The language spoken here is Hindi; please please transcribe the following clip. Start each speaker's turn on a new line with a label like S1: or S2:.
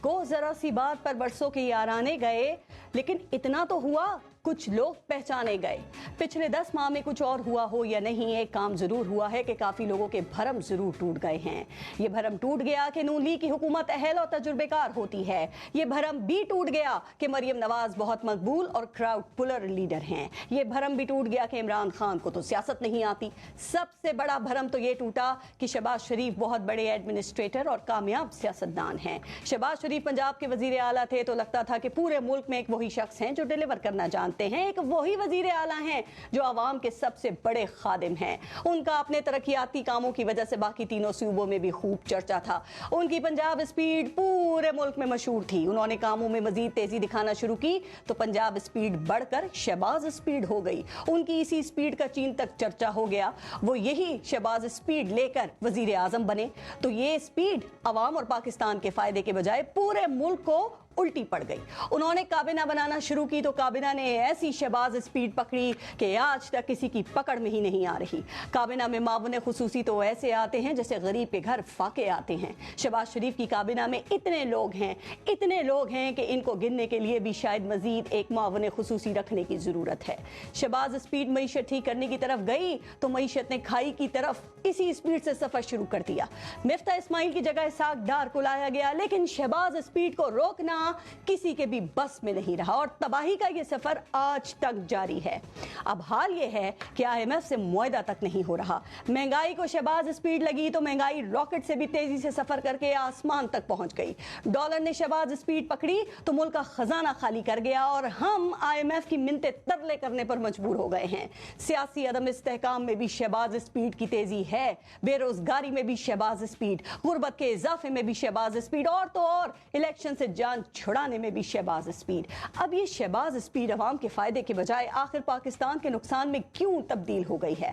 S1: देखो जरा सी बात पर बरसों के याराने गए, लेकिन इतना तो हुआ कुछ लोग पहचाने गए। पिछले 10 माह में कुछ और हुआ हो या नहीं, एक काम जरूर हुआ है कि काफी लोगों के भरम जरूर टूट गए हैं। ये भरम टूट गया कि नून लीग की हुकूमत अहल और तजुर्बेकार होती है। ये भरम भी टूट गया कि मरियम नवाज बहुत मकबूल और क्राउड पुलर लीडर हैं। ये भरम भी टूट गया कि इमरान खान को तो सियासत नहीं आती। सबसे बड़ा भरम तो ये टूटा कि शहबाज शरीफ बहुत बड़े एडमिनिस्ट्रेटर और कामयाब सियासतदान हैं। शहबाज शरीफ पंजाब के वजीर आला थे तो लगता था कि पूरे मुल्क में एक वही शख्स हैं जो डिलीवर करना जानते हैं, एक वही वजीर आला हैं जो आवाम के सबसे बड़े खादिम हैं। उनका अपने तरक्याती कामों की वजह से बाकी तीनों सूबों में भी खूब चर्चा था। उनकी पंजाब स्पीड पूरे मुल्क में मशहूर थी। उन्होंने कामों में मजीद तेजी दिखाना शुरू की तो पंजाब स्पीड बढ़कर शहबाज स्पीड हो गई। उनकी इसी स्पीड का चीन तक चर्चा हो गया। वो यही शहबाज स्पीड लेकर वजीर आजम बने तो ये स्पीड अवाम और पाकिस्तान के फायदे के बजाय पूरे मुल्क को उल्टी पड़ गई। उन्होंने काबिना बनाना शुरू की तो काबिना ने ऐसी शहबाज स्पीड पकड़ी कि आज तक किसी की पकड़ में ही नहीं आ रही। काबिना में मावने खुसूसी तो ऐसे आते हैं जैसे गरीब के घर फाके आते हैं। शहबाज शरीफ की काबिना में इतने लोग हैं कि इनको गिनने के लिए भी शायद मजीद एक मावने खुसूसी रखने की जरूरत है। शहबाज स्पीड मईशत ठीक करने की तरफ गई तो मईशत ने खाई की तरफ इसी स्पीड से सफर शुरू कर दिया। मिफ्ता इस्माइल की जगह इसहाक डार को लाया गया, लेकिन शहबाज स्पीड को रोकना किसी के भी बस में नहीं रहा और तबाही का यह सफर आज तक जारी है। अब हाल यह है कि IMF से मुआहदा तक नहीं हो रहा। महंगाई को शहबाज स्पीड लगी तो महंगाई रॉकेट से भी तेजी से सफर करके आसमान तक पहुंच गई। डॉलर ने शहबाज स्पीड पकड़ी तो मुल्क का खजाना खाली कर गया और हम IMF की मिन्नतें तरले करने पर मजबूर हो गए हैं। सियासी अदम इस्तेहकाम में भी शहबाज स्पीड की तेजी है, बेरोजगारी में भी शहबाज स्पीड, गुर्बत के इजाफे में भी शहबाज स्पीड और तो और इलेक्शन से जान छुड़ाने में भी शहबाज स्पीड। अब ये शहबाज स्पीड अवाम के फायदे के बजाय आखिर पाकिस्तान के नुकसान में क्यों तब्दील हो गई है?